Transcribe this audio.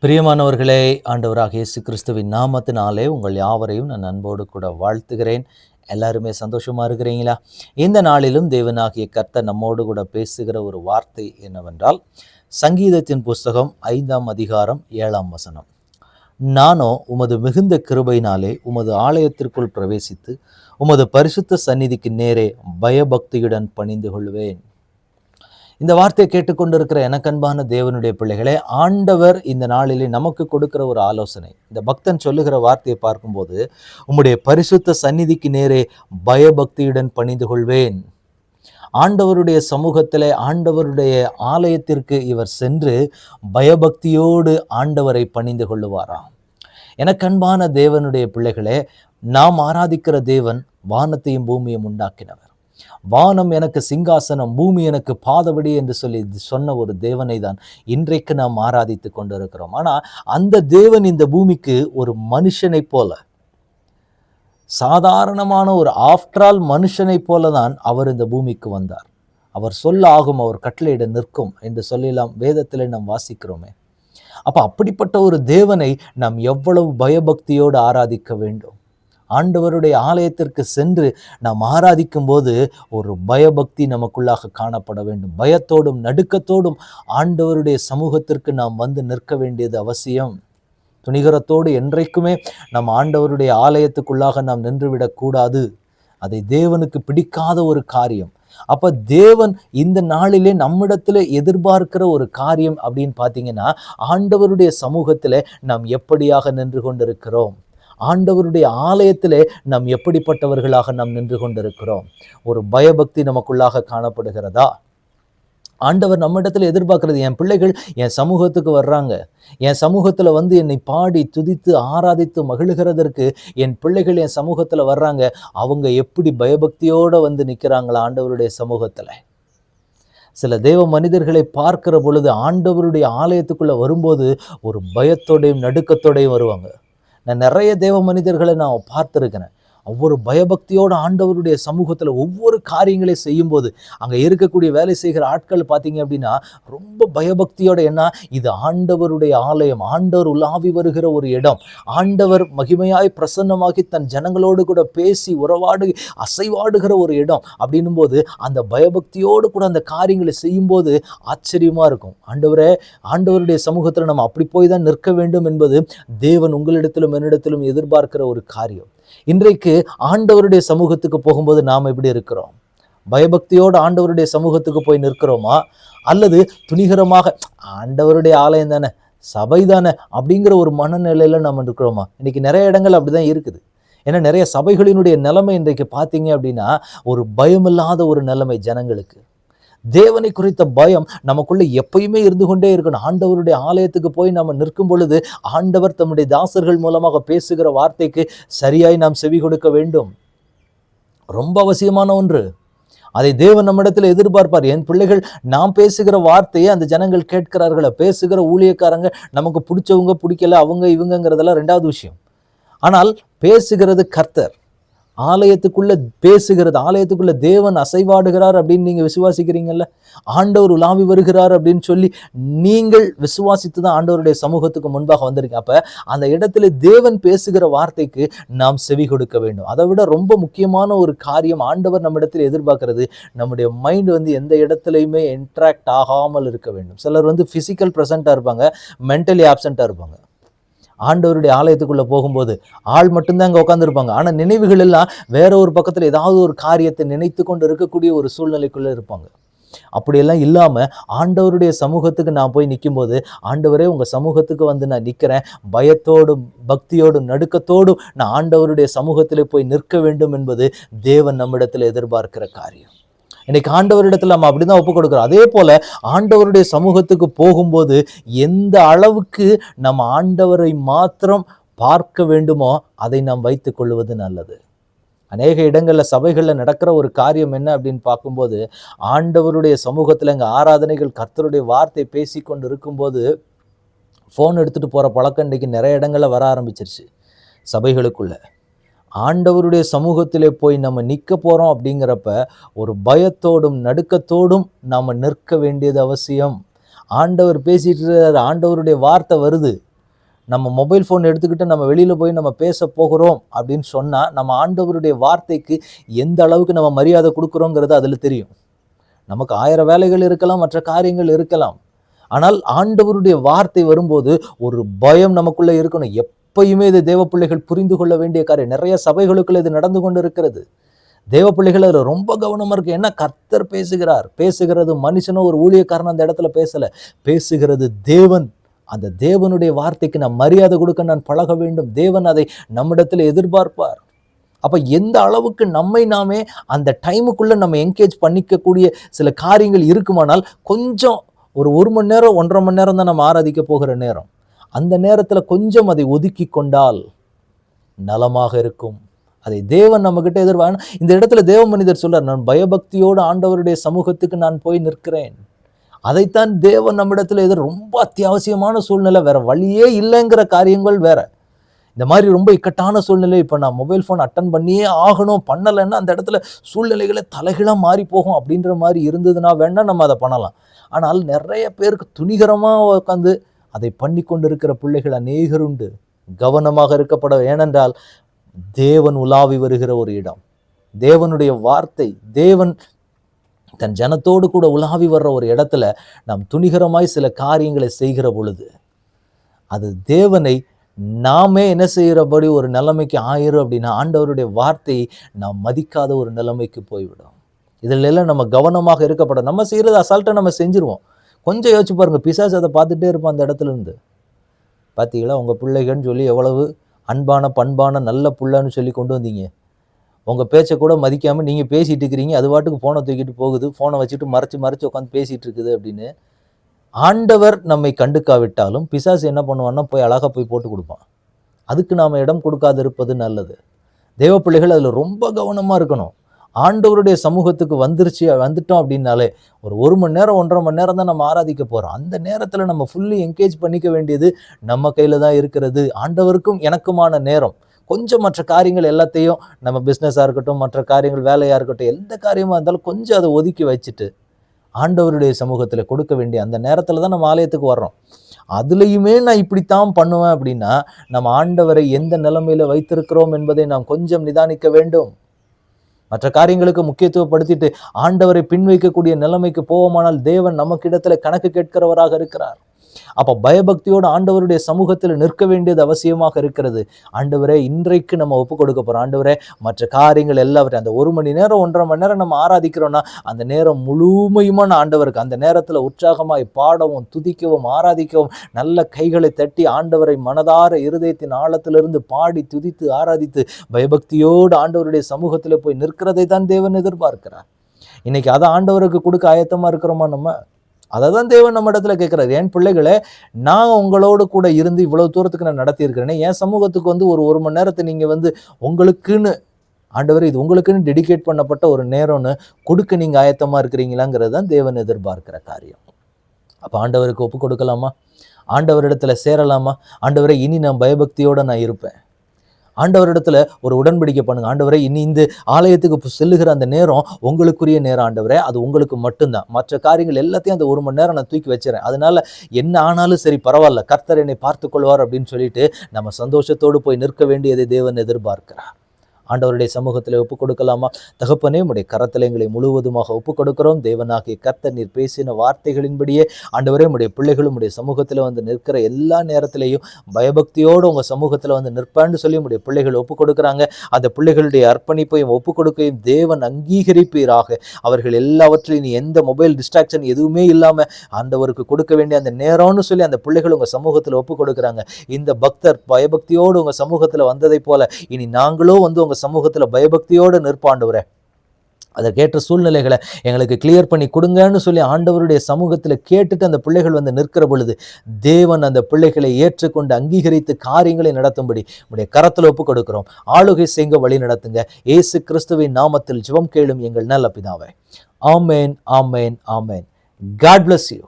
பிரியமானவர்களே, ஆண்டவராக இயேசு கிறிஸ்துவின் நாமத்தினாலே உங்கள் யாவரையும் நான் அன்போடு கூட வாழ்த்துகிறேன். எல்லாருமே சந்தோஷமா இருக்கிறீங்களா? இந்த நாளிலும் தேவனாகிய கர்த்தர் நம்மோடு கூட பேசுகிற ஒரு வார்த்தை என்னவென்றால், சங்கீதத்தின் புஸ்தகம் 5ஆம் அதிகாரம் 7ஆம் வசனம். நானோ உமது மிகுந்த கிருபையினாலே உமது ஆலயத்திற்குள் பிரவேசித்து உமது பரிசுத்த சந்நிதிக்கு நேரே பயபக்தியுடன் பணிந்து கொள்வேன். இந்த வார்த்தையை கேட்டுக்கொண்டிருக்கிற எனக்கன்பான தேவனுடைய பிள்ளைகளே, ஆண்டவர் இந்த நாளிலே நமக்கு கொடுக்கிற ஒரு ஆலோசனை. இந்த பக்தன் சொல்லுகிற வார்த்தையை பார்க்கும்போது, உம்முடைய பரிசுத்த சந்நிதிக்கு நேரே பயபக்தியுடன் பணிந்து கொள்வேன். ஆண்டவருடைய சமூகத்திலே, ஆண்டவருடைய ஆலயத்திற்கு இவர் சென்று பயபக்தியோடு ஆண்டவரை பணிந்து கொள்ளுவாராம். எனக்கன்பான தேவனுடைய பிள்ளைகளே, நாம் ஆராதிக்கிற தேவன் வானத்தையும் பூமியையும் உண்டாக்கினவர். வானம் எனக்கு சிங்காசனம், பூமி எனக்கு பாதபடி என்று சொல்லி சொன்ன ஒரு தேவனை தான் இன்றைக்கு நாம் ஆராதித்து கொண்டிருக்கிறோம். ஆனா அந்த தேவன் இந்த பூமிக்கு ஒரு மனுஷனை போல, சாதாரணமான ஒரு ஆஃப்டரால் மனுஷனை போல தான் அவர் இந்த பூமிக்கு வந்தார். அவர் சொல்ல ஆகும், அவர் கட்டளையிட நிற்கும் என்று சொல்லலாம் வேதத்திலே நாம் வாசிக்கிறோமே. அப்ப அப்படிப்பட்ட ஒரு தேவனை நாம் எவ்வளவு பயபக்தியோடு ஆராதிக்க வேண்டும். ஆண்டவருடைய ஆலயத்திற்கு சென்று நாம் ஆராதிக்கும் போது ஒரு பயபக்தி நமக்குள்ளாக காணப்பட வேண்டும். பயத்தோடும் நடுக்கத்தோடும் ஆண்டவருடைய சமூகத்திற்கு நாம் வந்து நிற்க வேண்டியது அவசியம். துணிகரத்தோடு என்றைக்குமே நம் ஆண்டவருடைய ஆலயத்துக்குள்ளாக நாம் நின்றுவிடக்கூடாது. அதை தேவனுக்கு பிடிக்காத ஒரு காரியம். அப்ப தேவன் இந்த நாளிலே நம்மிடத்துல எதிர்பார்க்கிற ஒரு காரியம் அப்படின்னு பார்த்தீங்கன்னா, ஆண்டவருடைய சமூகத்திலே நாம் எப்படியாக நின்று கொண்டிருக்கிறோம், ஆண்டவருடைய ஆலயத்திலே நாம் எப்படிப்பட்டவர்களாக நாம் நின்று கொண்டிருக்கிறோம். ஒரு பயபக்தி நமக்குள்ளாக காணப்படுகிறதா? ஆண்டவர் நம்மிடத்தில் எதிர்பார்க்கிறது, என் பிள்ளைகள் என் சமூகத்துக்கு வர்றாங்க, என் சமூகத்தில் வந்து என்னை பாடி துதித்து ஆராதித்து மகிழ்கிறதற்கு என் பிள்ளைகள் என் சமூகத்தில் வர்றாங்க. அவங்க எப்படி பயபக்தியோடு வந்து நிற்கிறாங்களா ஆண்டவருடைய சமூகத்தில்? சில தேவ மனிதர்களை பார்க்கிற பொழுது ஆண்டவருடைய ஆலயத்துக்குள்ளே வரும்போது ஒரு பயத்தோடையும் நடுக்கத்தோடையும் வருவாங்க. நான் நிறைய தேவ மனிதர்களை நான் பார்த்துருக்கிறேன். ஒவ்வொரு பயபக்தியோடு ஆண்டவருடைய சமூகத்தில் ஒவ்வொரு காரியங்களை செய்யும்போது அங்கே இருக்கக்கூடிய வேலை செய்கிற ஆட்கள் பார்த்தீங்க அப்படின்னா ரொம்ப பயபக்தியோட, என்ன, இது ஆண்டவருடைய ஆலயம், ஆண்டவர் உலாவி வருகிற ஒரு இடம், ஆண்டவர் மகிமையாய் பிரசன்னமாகி தன் ஜனங்களோடு கூட பேசி உறவாடு அசைவாடுகிற ஒரு இடம் அப்படின்னும் போது அந்த பயபக்தியோடு கூட அந்த காரியங்களை செய்யும்போது ஆச்சரியமா இருக்கும். ஆண்டவரே, ஆண்டவருடைய சமூகத்தில் நம்ம அப்படி போய் தான் நிற்க வேண்டும் என்பது தேவன் உங்களிடத்திலும் என்னிடத்திலும் எதிர்பார்க்கிற ஒரு காரியம். இன்றைக்கு ஆண்டவருடைய சமூகத்துக்கு போகும்போது நாம் எப்படி இருக்கிறோம்? பயபக்தியோடு ஆண்டவருடைய சமூகத்துக்கு போய் நிற்கிறோமா, அல்லது துணிகரமாக ஆண்டவருடைய ஆலயம் தானே, சபை தானே அப்படிங்கிற ஒரு மனநிலையில நம்ம இருக்கிறோமா? இன்னைக்கு நிறைய இடங்கள் அப்படிதான் இருக்குது. ஏன்னா நிறைய சபைகளினுடைய நிலைமை இன்றைக்கு பார்த்தீங்க அப்படின்னா ஒரு பயமில்லாத ஒரு நிலைமை ஜனங்களுக்கு. தேவனை குறித்த பயம் நமக்குள்ள எப்பயுமே இருந்து கொண்டே இருக்கணும். ஆண்டவருடைய ஆலயத்துக்கு போய் நம்ம நிற்கும் பொழுது ஆண்டவர் தம்முடைய தாசர்கள் மூலமாக பேசுகிற வார்த்தைக்கு சரியாய் நாம் செவி கொடுக்க வேண்டும். ரொம்ப அவசியமான ஒன்று. அதை தேவன் நம்மிடத்தில் எதிர்பார்ப்பார். என் பிள்ளைகள் நாம் பேசுகிற வார்த்தையை அந்த ஜனங்கள் கேட்கிறார்களா? பேசுகிற ஊழியக்காரங்க நமக்கு பிடிச்சவங்க பிடிக்கல அவங்க இவங்கிறதெல்லாம் ரெண்டாவது விஷயம். ஆனால் பேசுகிறது கர்த்தர். ஆலயத்துக்குள்ள பேசுகிறது, ஆலயத்துக்குள்ள தேவன் அசைவாடுகிறார் அப்படின்னு நீங்க விசுவாசிக்கிறீங்கல்ல, ஆண்டவர் உலாவி வருகிறார் அப்படின்னு சொல்லி நீங்கள் விசுவாசித்து தான் ஆண்டவருடைய சமூகத்துக்கு முன்பாக வந்திருக்கீங்க. அப்ப அந்த இடத்துல தேவன் பேசுகிற வார்த்தைக்கு நாம் செவி கொடுக்க வேண்டும். அதை விட ரொம்ப முக்கியமான ஒரு காரியம் ஆண்டவர் நம்ம இடத்துல எதிர்பார்க்கிறது, நம்முடைய மைண்ட் வந்து எந்த இடத்துலையுமே இன்ட்ராக்ட் ஆகாமல் இருக்க வேண்டும். சிலர் வந்து பிசிக்கல் ப்ரெசண்டா இருப்பாங்க, மென்டலி ஆப்சண்டா இருப்பாங்க. ஆண்டவருடைய ஆலயத்துக்குள்ள போகும்போது ஆள் மட்டும்தான் அங்கே உட்காந்துருப்பாங்க, ஆனால் நினைவுகள் எல்லாம் வேற ஒரு பக்கத்தில் ஏதாவது ஒரு காரியத்தை நினைத்து கொண்டு இருக்கக்கூடிய ஒரு சூழ்நிலைக்குள்ள இருப்பாங்க. அப்படியெல்லாம் இல்லாம ஆண்டவருடைய சமூகத்துக்கு நான் போய் நிற்கும் போது, ஆண்டவரே உங்க சமூகத்துக்கு வந்து நான் நிற்கிறேன், பயத்தோடும் பக்தியோடும் நடுக்கத்தோடும் நான் ஆண்டவருடைய சமூகத்திலே போய் நிற்க வேண்டும் என்பது தேவன் நம்மிடத்தில் எதிர்பார்க்கிற காரியம். இன்னைக்கு ஆண்டவரிடத்துல நம்ம அப்படிதான் ஒப்பு கொடுக்கிறோம். அதே போல ஆண்டவருடைய சமூகத்துக்கு போகும்போது எந்த அளவுக்கு நம்ம ஆண்டவரை மாத்திரம் பார்க்க வேண்டுமோ அதை நாம் வைத்துக் கொள்வது நல்லது. அநேக இடங்கள்ல சபைகள்ல நடக்கிற ஒரு காரியம் என்ன அப்படின்னு பார்க்கும்போது, ஆண்டவருடைய சமூகத்துல இங்க ஆராதனைகள் கர்த்தருடைய வார்த்தை பேசி கொண்டு இருக்கும்போது போன் எடுத்துட்டு போற பழக்கம் இன்னைக்கு நிறைய இடங்கள்ல வர ஆரம்பிச்சிருச்சு சபைகளுக்குள்ள. ஆண்டவருடைய சமூகத்திலே போய் நம்ம நிற்க போறோம் அப்படிங்கிறப்ப ஒரு பயத்தோடும் நடுக்கத்தோடும் நாம நிற்க வேண்டியது அவசியம். ஆண்டவர் பேசிட்டு இருக்காரு, ஆண்டவருடைய வார்த்தை வருது, நம்ம மொபைல் ஃபோன் எடுத்துக்கிட்டு நம்ம வெளியில் போய் நம்ம பேச போகிறோம் அப்படின்னு சொன்னால் நம்ம ஆண்டவருடைய வார்த்தைக்கு எந்த அளவுக்கு நம்ம மரியாதை கொடுக்குறோங்கிறது அதில் தெரியும். நமக்கு 1000 வேலைகள் இருக்கலாம், மற்ற காரியங்கள் இருக்கலாம். ஆனால் ஆண்டவருடைய வார்த்தை வரும்போது ஒரு பயம் நமக்குள்ளே இருக்கணும். எப்பயுமே இது தேவ பிள்ளைகள் புரிந்து கொள்ள வேண்டிய காரியம். நிறைய சபைகளுக்குள்ள இது நடந்து கொண்டு இருக்கிறது. தேவ பிள்ளைகள் அதில் ரொம்ப கவனமாக இருக்கு. ஏன்னா கர்த்தர் பேசுகிறார். பேசுகிறது மனுஷனோ ஒரு ஊழியக்காரன் அந்த இடத்துல பேசலை, பேசுகிறது தேவன். அந்த தேவனுடைய வார்த்தைக்கு நான் மரியாதை கொடுக்க நான் பழக வேண்டும். தேவன் அதை நம்மிடத்தில் எதிர்பார்ப்பார். அப்போ எந்த அளவுக்கு நம்மை நாமே அந்த டைமுக்குள்ளே நம்ம என்கேஜ் பண்ணிக்கக்கூடிய சில காரியங்கள் இருக்குமானால், கொஞ்சம் ஒரு மணி நேரம் 1.5 மணி நேரம் தான் நம்ம ஆராதிக்க போகிற நேரம், அந்த நேரத்தில் கொஞ்சம் அதை ஒதுக்கி கொண்டால் நலமாக இருக்கும். அதை தேவன் நம்மகிட்ட எதிர்பார்க்க. இந்த இடத்துல தேவ மனிதர் சொல்றார், நான் பயபக்தியோடு ஆண்டவருடைய சமூகத்துக்கு நான் போய் நிற்கிறேன். அதைத்தான் தேவன் நம்மிடத்துல ரொம்ப அத்தியாவசியமான சூழ்நிலை, வேற வழியே இல்லைங்கிற காரியங்கள் வேற. இந்த மாதிரி ரொம்ப இக்கட்டான சூழ்நிலை, இப்போ நான் மொபைல் ஃபோன் அட்டன் பண்ணியே ஆகணும், பண்ணலைன்னா அந்த இடத்துல சூழ்நிலைகளை தலைகீழாக மாறி போகும் அப்படின்ற மாதிரி இருந்ததுன்னா வேணா நம்ம அதை பண்ணலாம். ஆனால் நிறைய பேருக்கு துணிகரமாக உட்காந்து அதை பண்ணி கொண்டு இருக்கிற பிள்ளைகள் அநேகர் உண்டு. கவனமாக இருக்கப்பட. ஏனென்றால் தேவன் உலாவி வருகிற ஒரு இடம், தேவனுடைய வார்த்தை, தேவன் தன் ஜனத்தோடு கூட உலாவி வர்ற ஒரு இடத்துல நாம் துணிகரமாய் சில காரியங்களை செய்கிற பொழுது அது தேவனை நாமே என்ன செய்கிறபடி ஒரு நிலைமைக்கு ஆயிரும் அப்படின்னா, ஆண்டவருடைய வார்த்தையை நாம் மதிக்காத ஒரு நிலைமைக்கு போய்விடும். இதில் எல்லாம் நம்ம கவனமாக இருக்கப்பட. நம்ம செய்கிறது அசால்ட்டாக நம்ம செஞ்சுருவோம். கொஞ்சம் யோசிச்சு பாருங்க, பிசாசு அதை பார்த்துட்டே இருப்போம். அந்த இடத்துல இருந்து பார்த்தீங்களா, உங்கள் பிள்ளைகள்னு சொல்லி எவ்வளவு அன்பான பண்பான நல்ல புள்ளன்னு சொல்லி கொண்டு வந்தீங்க. உங்கள் பேச்சை கூட மதிக்காமல் நீங்கள் பேசிகிட்டு இருக்கிறீங்க, அது பாட்டுக்கு ஃபோனை தூக்கிட்டு போகுது, ஃபோனை வச்சுட்டு மறைச்சு உட்காந்து பேசிகிட்டு இருக்குது அப்படின்னு. ஆண்டவர் நம்மை கண்டுக்காவிட்டாலும் பிசாசு என்ன பண்ணுவான்னா போய் அழகாக போய் போட்டு கொடுப்பான். அதுக்கு நாம் இடம் கொடுக்காது இருப்பது நல்லது. தேவ பிள்ளைகள் அதில் ரொம்ப கவனமாக இருக்கணும். ஆண்டவருடைய சமூகத்துக்கு வந்துட்டோம் அப்படின்னாலே ஒரு மணி நேரம் 1.5 மணி நேரம் தான் நம்ம ஆராதிக்க போகிறோம். அந்த நேரத்தில் நம்ம ஃபுல்லி என்கேஜ் பண்ணிக்க வேண்டியது நம்ம கையில் தான் இருக்கிறது. ஆண்டவருக்கும் எனக்குமான நேரம். கொஞ்சம் மற்ற காரியங்கள் எல்லாத்தையும், நம்ம பிஸ்னஸாக இருக்கட்டும், மற்ற காரியங்கள் வேலையாக இருக்கட்டும், எந்த காரியமாக இருந்தாலும் கொஞ்சம் அதை ஒதுக்கி வச்சுட்டு ஆண்டவருடைய சமூகத்தில் கொடுக்க வேண்டிய அந்த நேரத்தில் தான் நம்ம ஆலயத்துக்கு வர்றோம். அதுலேயுமே நான் இப்படித்தான் பண்ணுவேன் அப்படின்னா, நம்ம ஆண்டவரை எந்த நிலைமையில் வைத்திருக்கிறோம் என்பதை நாம் கொஞ்சம் நிதானிக்க வேண்டும். மற்ற காரியங்களுக்கு முக்கியத்துவப்படுத்திட்டு ஆண்டவரை பின்வைக்கக்கூடிய நிலைமைக்கு போவோமானால் தேவன் நமக்கிடத்துல கணக்கு கேட்கிறவராக இருக்கிறார். அப்போ பயபக்தியோடு ஆண்டவருடைய சமூகத்தில் நிற்க வேண்டியது அவசியமாக இருக்கிறது. ஆண்டவரே, இன்றைக்கு நம்ம ஒப்பு கொடுக்க போகிறோம். ஆண்டவரே, மற்ற காரியங்கள் எல்லாவற்றையும் அந்த 1 மணி நேரம் 1.5 மணி நேரம் நம்ம ஆராதிக்கிறோன்னா அந்த நேரம் முழுமையுமான ஆண்டவருக்கு அந்த நேரத்தில் உற்சாகமாய் பாடவும் துதிக்கவும் ஆராதிக்கவும், நல்ல கைகளை தட்டி ஆண்டவரை மனதார இருதயத்தின் ஆழத்திலிருந்து பாடி துதித்து ஆராதித்து பயபக்தியோடு ஆண்டவருடைய சமூகத்தில் போய் நிற்கிறதை தான் தேவன் எதிர்பார்க்கிறார். இன்னைக்கு அதை ஆண்டவருக்கு கொடுக்க ஆயத்தமாக இருக்கிறோமா? நம்ம அதை தான் தேவன் நம்ம இடத்துல கேட்குறாரு. என் பிள்ளைகளை, நான் உங்களோடு கூட இருந்து இவ்வளவு தூரத்துக்கு நான் நடத்தியிருக்கிறேனே, என் சமூகத்துக்கு ஒரு மணி நேரத்தை நீங்கள் உங்களுக்குன்னு, ஆண்டவர் இது உங்களுக்குன்னு டெடிகேட் பண்ணப்பட்ட ஒரு நேரம்னு கொடுக்க நீங்கள் ஆயத்தமாக இருக்கிறீங்களாங்கிறது தான் தேவன் எதிர்பார்க்கிற காரியம். அப்போ ஆண்டவருக்கு ஒப்பு கொடுக்கலாமா? ஆண்டவரிடத்துல சேரலாமா? ஆண்டவரை, இனி நான் பயபக்தியோடு நான் இருப்பேன். ஆண்டவரிடத்துல ஒரு உடன்படிக்கை பண்ணுங்க. ஆண்டவரே, இனி இந்த ஆலயத்துக்கு செல்லுகிற அந்த நேரம் உங்களுக்குரிய நேரம். ஆண்டவரே, அது உங்களுக்கு மட்டும்தான். மற்ற காரியங்கள் எல்லாத்தையும் அந்த 1 மணி நேரம் நான் தூக்கி வச்சுறேன். அதனால என்ன ஆனாலும் சரி பரவாயில்ல, கர்த்தர் என்னை பார்த்து கொள்வார் அப்படின்னு சொல்லிட்டு நம்ம சந்தோஷத்தோடு போய் நிற்க வேண்டியதை தேவன் எதிர்பார்க்கிறார். ஆண்டவருடைய சமூகத்தில் ஒப்புக் கொடுக்கலாமா? தகப்பனே, உடைய கரத்தில் எங்களை முழுவதுமாக ஒப்புக் கொடுக்கிறோம். தேவனாகிய கர்த்தர் நீர் பேசின வார்த்தைகளின்படியே ஆண்டவரே, உடைய பிள்ளைகளும் உடைய சமூகத்தில் நிற்கிற எல்லா நேரத்திலையும் பயபக்தியோடு உங்கள் சமூகத்தில் நிற்பான்னு சொல்லி உடைய பிள்ளைகள் ஒப்புக் கொடுக்குறாங்க. அந்த பிள்ளைகளுடைய அர்ப்பணிப்பையும் ஒப்புக் கொடுக்கையும் தேவன் அங்கீகரிப்பீராக. அவர்கள் எல்லாவற்றையும் எந்த மொபைல் டிஸ்ட்ராக்ஷன் எதுவுமே இல்லாமல் ஆண்டவருக்கு கொடுக்க வேண்டிய அந்த நேரம்னு சொல்லி அந்த பிள்ளைகள் உங்கள் சமூகத்தில் ஒப்புக் கொடுக்குறாங்க. இந்த பக்தர் பயபக்தியோடு உங்கள் சமூகத்தில் வந்ததை போல இனி நாங்களும் உங்கள் சமூகத்தில் பயபக்தியோடு நிற்பாண்டவரே, அதற்கேற்ற சூழ்நிலைகளை எங்களுக்கு கிளியர் பண்ணி கொடுங்கன்னு சொல்லி ஆண்டவருடைய சமூகத்தில் கேட்டுட்டு அந்த பிள்ளைகள் நிற்கிற பொழுது தேவன் அந்த பிள்ளைகளை ஏற்றுக்கொண்டு அங்கீகரித்து காரியங்களை நடத்தும்படி உடைய கரத்தில் ஒப்புக் கொடுக்கிறோம். ஆளுகை செய்ய வழி நடத்துங்க. இயேசு கிறிஸ்துவின் நாமத்தில் ஜெபம் கேளும் எங்கள் நல்ல பிதாவே. ஆமென், ஆமென், ஆமென். God bless you.